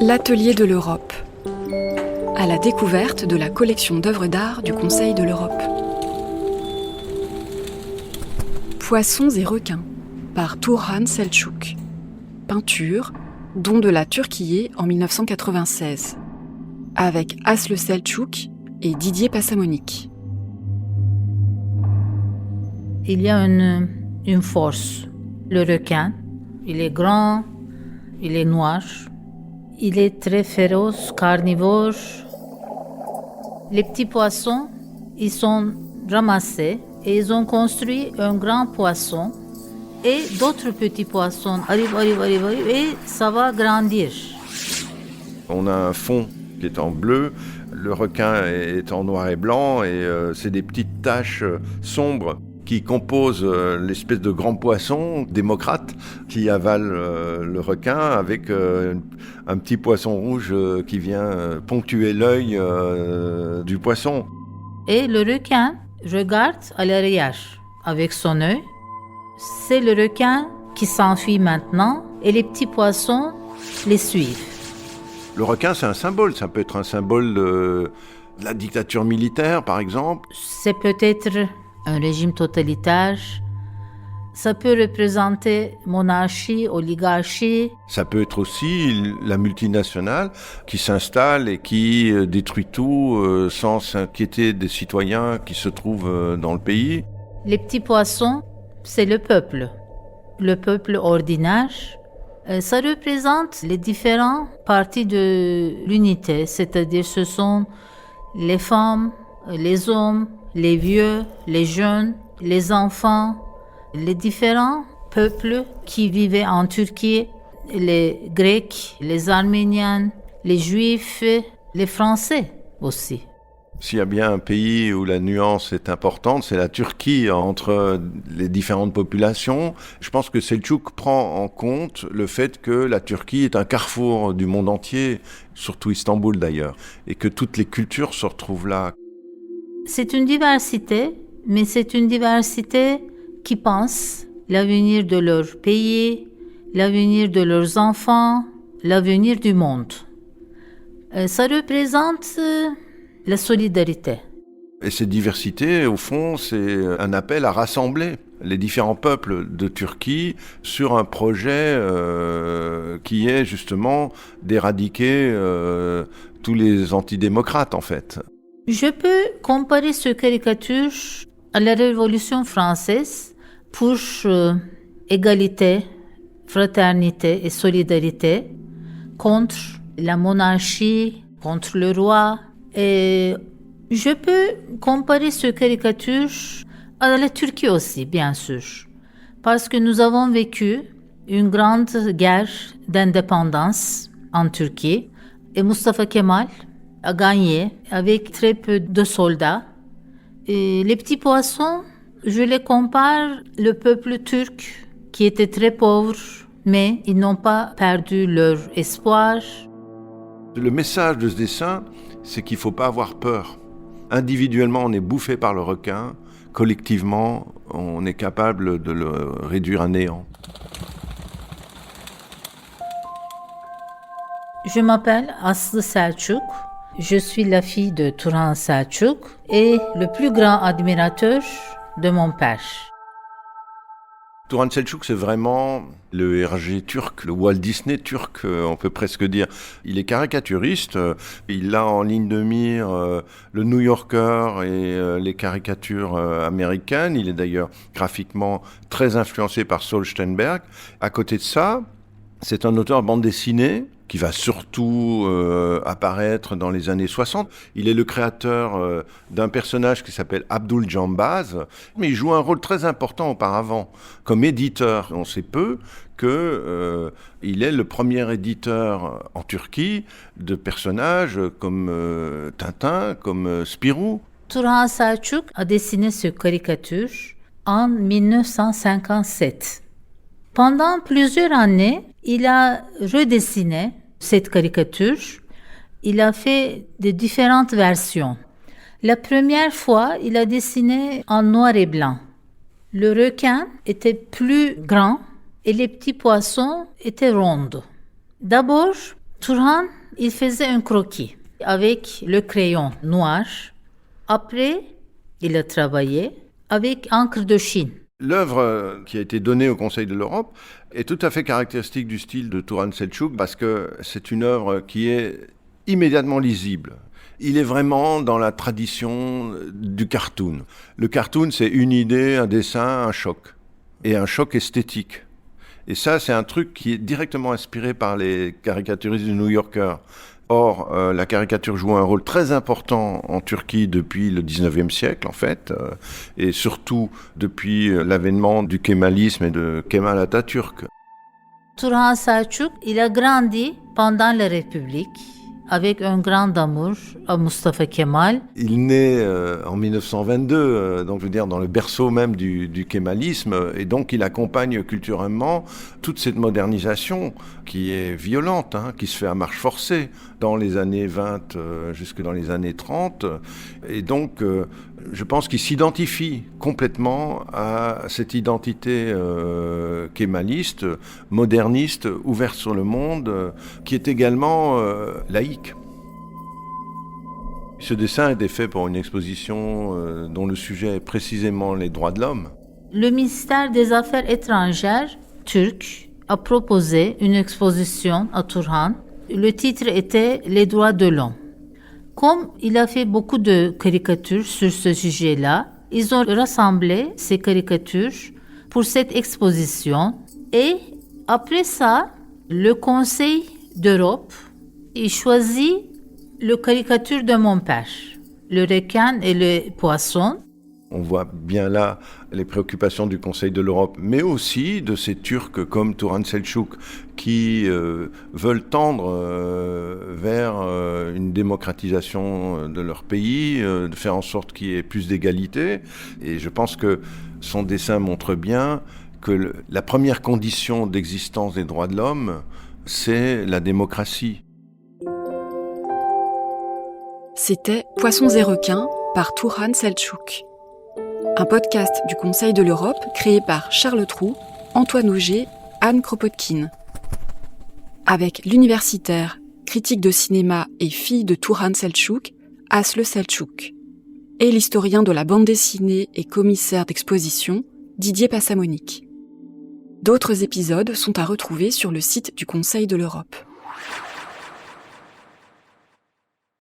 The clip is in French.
L'Atelier de l'Europe, à la découverte de la collection d'œuvres d'art du Conseil de l'Europe. Poissons et requins, par Turhan Selçuk. Peinture, don de la Turquie en 1996, avec Aslı Selçuk et Didier Passamonic. Il y a une force. Le requin, il est grand, il est noir, il est très féroce, carnivore. Les petits poissons, ils sont ramassés et ils ont construit un grand poisson et d'autres petits poissons arrivent et ça va grandir. On a un fond qui est en bleu, le requin est en noir et blanc et c'est des petites taches sombres qui composent l'espèce de grand poisson démocrate qui avale le requin avec un petit poisson rouge qui vient ponctuer l'œil du poisson. Et le requin regarde à l'arrière avec son œil. C'est le requin qui s'enfuit maintenant et les petits poissons les suivent. Le requin, c'est un symbole. Ça peut être un symbole de la dictature militaire, par exemple. C'est peut-être un régime totalitaire. Ça peut représenter monarchie, oligarchie. Ça peut être aussi la multinationale qui s'installe et qui détruit tout sans s'inquiéter des citoyens qui se trouvent dans le pays. Les petits poissons, c'est le peuple ordinaire. Ça représente les différentes parties de l'unité, c'est-à-dire ce sont les femmes, les hommes, les vieux, les jeunes, les enfants, les différents peuples qui vivaient en Turquie, les Grecs, les Arméniens, les Juifs, les Français aussi. S'il y a bien un pays où la nuance est importante, c'est la Turquie entre les différentes populations. Je pense que Selçuk prend en compte le fait que la Turquie est un carrefour du monde entier, surtout Istanbul d'ailleurs, et que toutes les cultures se retrouvent là. C'est une diversité, mais c'est une diversité qui pense l'avenir de leur pays, l'avenir de leurs enfants, l'avenir du monde. Ça représente la solidarité. Et cette diversité, au fond, c'est un appel à rassembler les différents peuples de Turquie sur un projet qui est justement d'éradiquer tous les antidémocrates, en fait. Je peux comparer cette caricature à la Révolution française pour égalité, fraternité et solidarité contre la monarchie, contre le roi. Et je peux comparer cette caricature à la Turquie aussi, bien sûr, parce que nous avons vécu une grande guerre d'indépendance en Turquie et Mustafa Kemal a gagné avec très peu de soldats. Et les petits poissons, je les compare au peuple turc qui était très pauvre, mais ils n'ont pas perdu leur espoir. Le message de ce dessin, c'est qu'il ne faut pas avoir peur. Individuellement, on est bouffé par le requin. Collectivement, on est capable de le réduire à néant. Je m'appelle Aslı Selçuk. Je suis la fille de Turhan Selçuk et le plus grand admirateur de mon père. Turhan Selçuk, c'est vraiment le Hergé turc, le Walt Disney turc, on peut presque dire. Il est caricaturiste, il a en ligne de mire le New Yorker et les caricatures américaines. Il est d'ailleurs graphiquement très influencé par Saul Steinberg. À côté de ça, c'est un auteur bande dessinée qui va surtout apparaître dans les années 60. Il est le créateur d'un personnage qui s'appelle Abdul Jambaz, mais il joue un rôle très important auparavant. Comme éditeur, on sait peu qu'il est le premier éditeur en Turquie de personnages comme Tintin, comme Spirou. Turhan Selçuk a dessiné cette caricature en 1957. Pendant plusieurs années, il a redessiné cette caricature. Il a fait de différentes versions. La première fois, il a dessiné en noir et blanc. Le requin était plus grand et les petits poissons étaient ronds. D'abord, Turhan, il faisait un croquis avec le crayon noir. Après, il a travaillé avec encre de Chine. L'œuvre qui a été donnée au Conseil de l'Europe est tout à fait caractéristique du style de Turan Selçuk parce que c'est une œuvre qui est immédiatement lisible. Il est vraiment dans la tradition du cartoon. Le cartoon, c'est une idée, un dessin, un choc. Et un choc esthétique. Et ça, c'est un truc qui est directement inspiré par les caricaturistes du New Yorker. Or, la caricature joue un rôle très important en Turquie depuis le 19e siècle, en fait, et surtout depuis l'avènement du kémalisme et de Kemal Atatürk. Turhan Selçuk, il a grandi pendant la République avec un grand amour à Mustafa Kemal. Il naît en 1922, donc je veux dire dans le berceau même du kémalisme, et donc il accompagne culturellement toute cette modernisation qui est violente, qui se fait à marche forcée dans les années 20 jusque dans les années 30, et donc je pense qu'il s'identifie complètement à cette identité kémaliste, moderniste, ouverte sur le monde, qui est également laïque. Ce dessin a été fait pour une exposition dont le sujet est précisément les droits de l'homme. Le ministère des Affaires étrangères turc a proposé une exposition à Turhan. Le titre était « Les droits de l'homme ». Comme il a fait beaucoup de caricatures sur ce sujet-là, ils ont rassemblé ces caricatures pour cette exposition. Et après ça, le Conseil d'Europe a choisi la caricature de mon père, le requin et le poisson. On voit bien là les préoccupations du Conseil de l'Europe, mais aussi de ces Turcs comme Turan Selçuk qui veulent tendre vers une démocratisation de leur pays, de faire en sorte qu'il y ait plus d'égalité. Et je pense que son dessin montre bien que la première condition d'existence des droits de l'homme, c'est la démocratie. C'était Poissons et requins par Turan Selçuk. Un podcast du Conseil de l'Europe créé par Charles Trou, Antoine Auger, Anne Kropotkin. Avec l'universitaire, critique de cinéma et fille de Turan Selçuk, Aslı Selçuk. Et l'historien de la bande dessinée et commissaire d'exposition, Didier Passamonique. D'autres épisodes sont à retrouver sur le site du Conseil de l'Europe.